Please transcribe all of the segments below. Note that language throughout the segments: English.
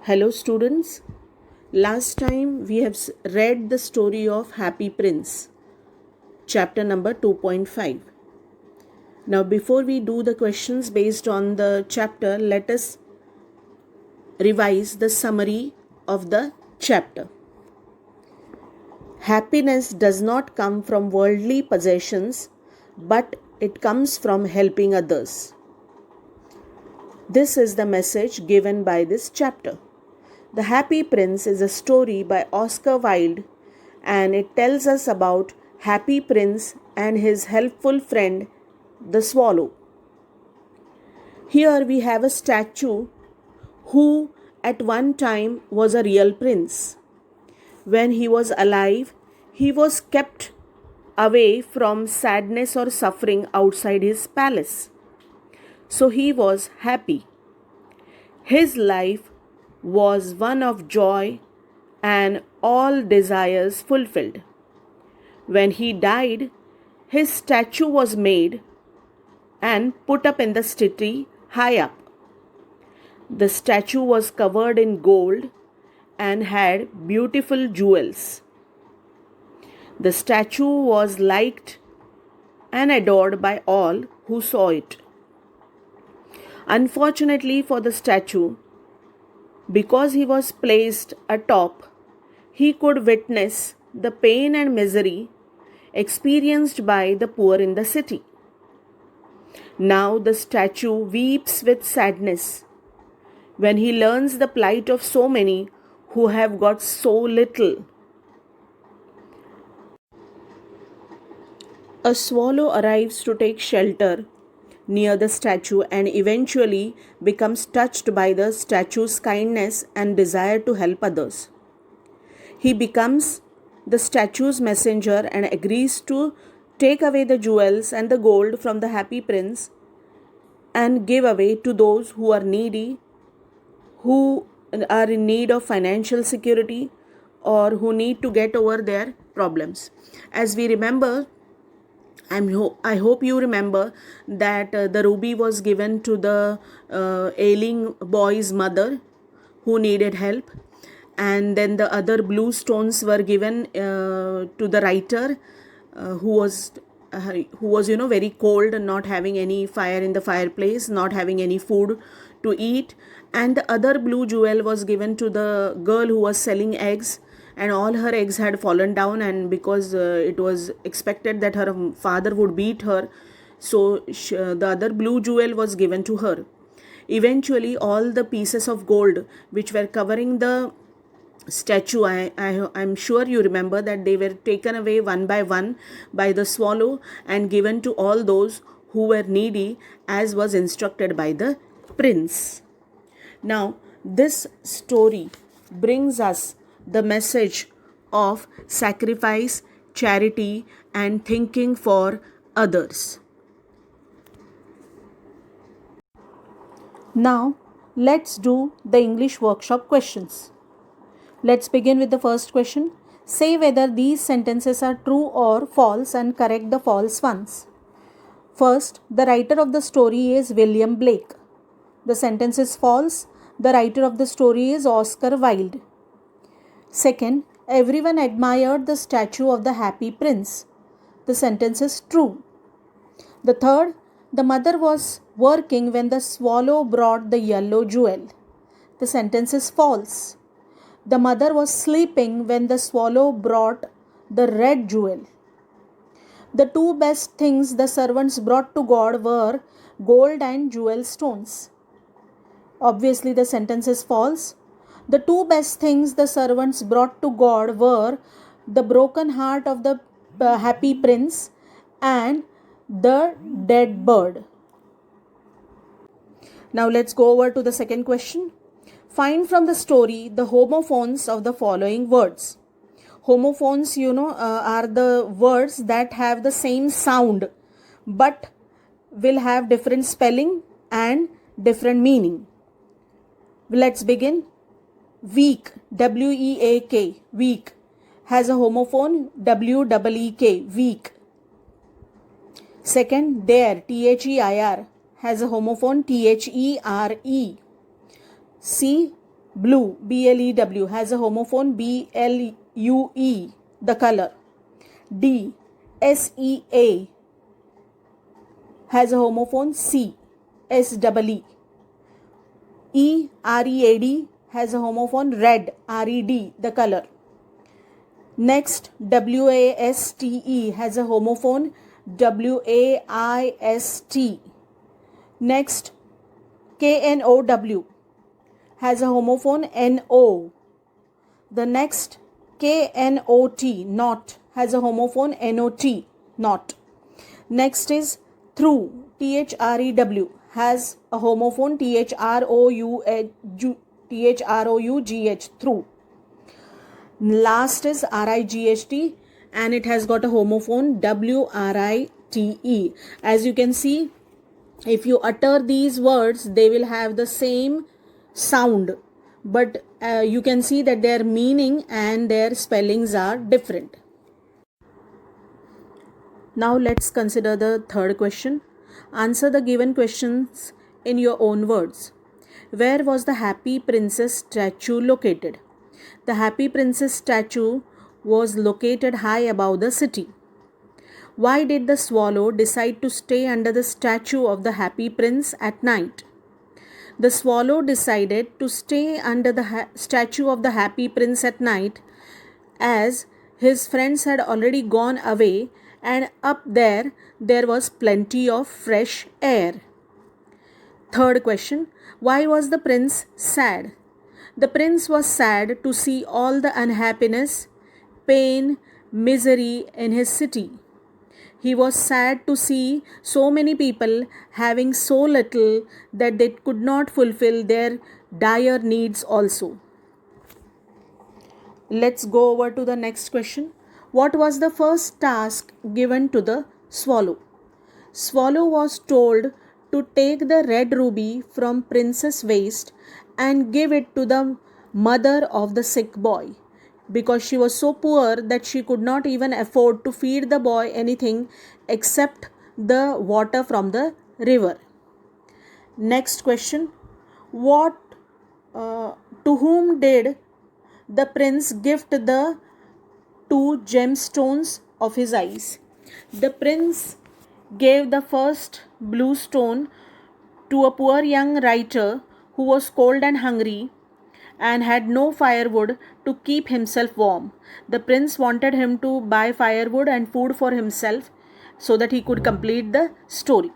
Hello students, last time we have read the story of Happy Prince, chapter number 2.5. Now before we do the questions based on the chapter, let us revise the summary of the chapter. Happiness does not come from worldly possessions, but it comes from helping others. This is the message given by this chapter. The Happy Prince is a story by Oscar Wilde, and it tells us about Happy Prince and his helpful friend, the swallow. Here we have a statue who at one time was a real prince. When he was alive, he was kept away from sadness or suffering outside his palace. So he was happy. His life was one of joy and all desires fulfilled. When he died, his statue was made and put up in the city high up. The statue was covered in gold and had beautiful jewels. The statue was liked and adored by all who saw it. Unfortunately for the statue, because he was placed atop, he could witness the pain and misery experienced by the poor in the city. Now the statue weeps with sadness when he learns the plight of so many who have got so little. A swallow arrives to take shelter near the statue and eventually becomes touched by the statue's kindness and desire to help others. He becomes the statue's messenger and agrees to take away the jewels and the gold from the Happy Prince and give away to those who are needy, who are in need of financial security, or who need to get over their problems. As we remember, I hope you remember that the ruby was given to the ailing boy's mother who needed help, and then the other blue stones were given to the writer who was very cold and not having any fire in the fireplace, not having any food to eat, and the other blue jewel was given to the girl who was selling eggs, and all her eggs had fallen down, and because it was expected that her father would beat her, so the other blue jewel was given to her. Eventually all the pieces of gold which were covering the statue, I'm sure you remember that they were taken away one by one by the swallow and given to all those who were needy as was instructed by the prince. Now this story brings us the message of sacrifice, charity, and thinking for others. Now, let's do the English workshop questions. Let's begin with the first question. Say whether these sentences are true or false and correct the false ones. First, the writer of the story is William Blake. The sentence is false. The writer of the story is Oscar Wilde. Second, everyone admired the statue of the Happy Prince. The sentence is true. The third, the mother was working when the swallow brought the yellow jewel. The sentence is false. The mother was sleeping when the swallow brought the red jewel. The two best things the servants brought to God were gold and jewel stones. Obviously, the sentence is false. The two best things the servants brought to God were the broken heart of the Happy Prince and the dead bird. Now let's go over to the second question. Find from the story the homophones of the following words. Homophones, are the words that have the same sound but will have different spelling and different meaning. Let's begin. Weak, W-E-A-K, weak, has a homophone, W-E-E-K, weak. Second, dare, T-H-E-I-R, has a homophone, T-H-E-R-E. See, Blue, BLEW, has a homophone BLUE, the color. D, SEA, has a homophone CSEE. READ has a homophone red, RED, the color. Next, WASTE has a homophone WAIST. Next, KNOW has a homophone NO. The next, KNOT, not, has a homophone NOT, not. Next is through, THREW, has a homophone THROUGH, through. Last is RIGHT, and it has got a homophone WRITE. As you can see, if you utter these words, they will have the same sound, but you can see that their meaning and their spellings are different. Now let's consider the third question. Answer the given questions in your own words. Where was the Happy Princess statue located? The Happy Princess statue was located high above the city. Why did the swallow decide to stay under the statue of the Happy Prince at night? The swallow decided to stay under the statue of the Happy Prince at night as his friends had already gone away, and up there was plenty of fresh air. Third question. Why was the prince sad? The prince was sad to see all the unhappiness, pain, misery in his city. He was sad to see so many people having so little that they could not fulfill their dire needs also. Let's go over to the next question. What was the first task given to the swallow? Swallow was told to take the red ruby from prince's waist and give it to the mother of the sick boy, because she was so poor that she could not even afford to feed the boy anything except the water from the river. Next question. To whom did the prince gift the 2 gemstones of his eyes? The prince gave the first blue stone to a poor young writer who was cold and hungry and had no firewood to keep himself warm. The prince wanted him to buy firewood and food for himself so that he could complete the story.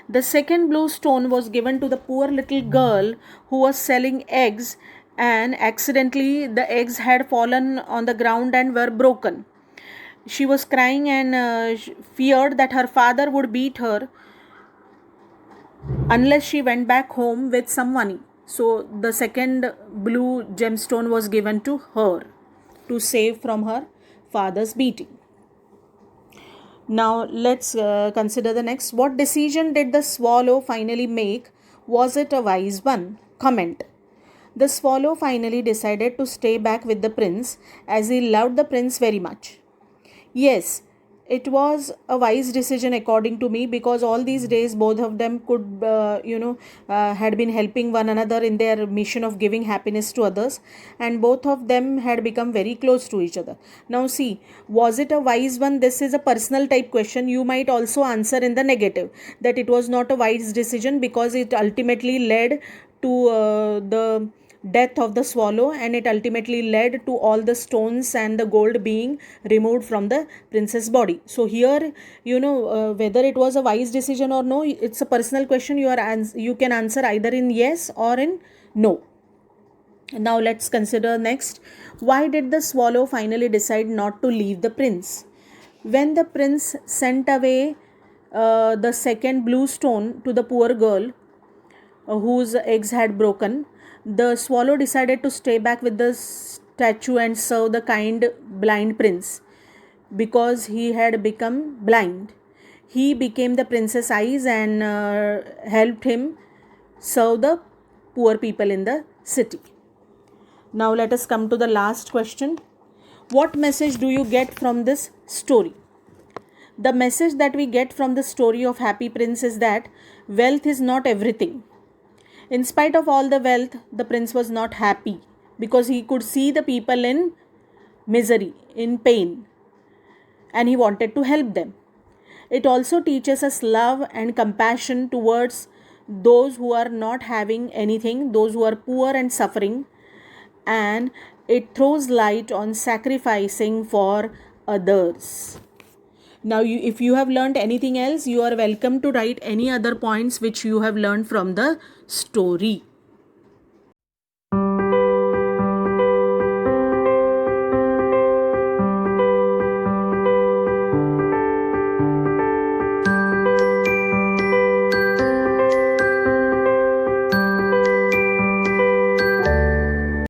The second blue stone was given to the poor little girl who was selling eggs, and accidentally the eggs had fallen on the ground and were broken. She was crying and feared that her father would beat her unless she went back home with some money. So the second blue gemstone was given to her to save from her father's beating. Now let's consider the next. What decision did the swallow finally make? Was it a wise one? Comment. The swallow finally decided to stay back with the prince as he loved the prince very much. Yes, it was a wise decision according to me, because all these days both of them could had been helping one another in their mission of giving happiness to others, and both of them had become very close to each other. Now see, was it a wise one? This is a personal type question. You might also answer in the negative, that it was not a wise decision because it ultimately led to the death of the swallow, and it ultimately led to all the stones and the gold being removed from the princess body. So here, whether it was a wise decision or no, it's a personal question. You can answer either in yes or in no. Now let's consider next. Why did the swallow finally decide not to leave the prince? When the prince sent away the second blue stone to the poor girl whose eggs had broken, the swallow decided to stay back with the statue and serve the kind blind prince. Because he had become blind, he became the prince's eyes and helped him serve the poor people in the city. Now let us come to the last question. What message do you get from this story? The message that we get from the story of Happy Prince is that wealth is not everything. In spite of all the wealth, the prince was not happy because he could see the people in misery, in pain, and he wanted to help them. It also teaches us love and compassion towards those who are not having anything, those who are poor and suffering, and it throws light on sacrificing for others. Now, if you have learned anything else, you are welcome to write any other points which you have learned from the story.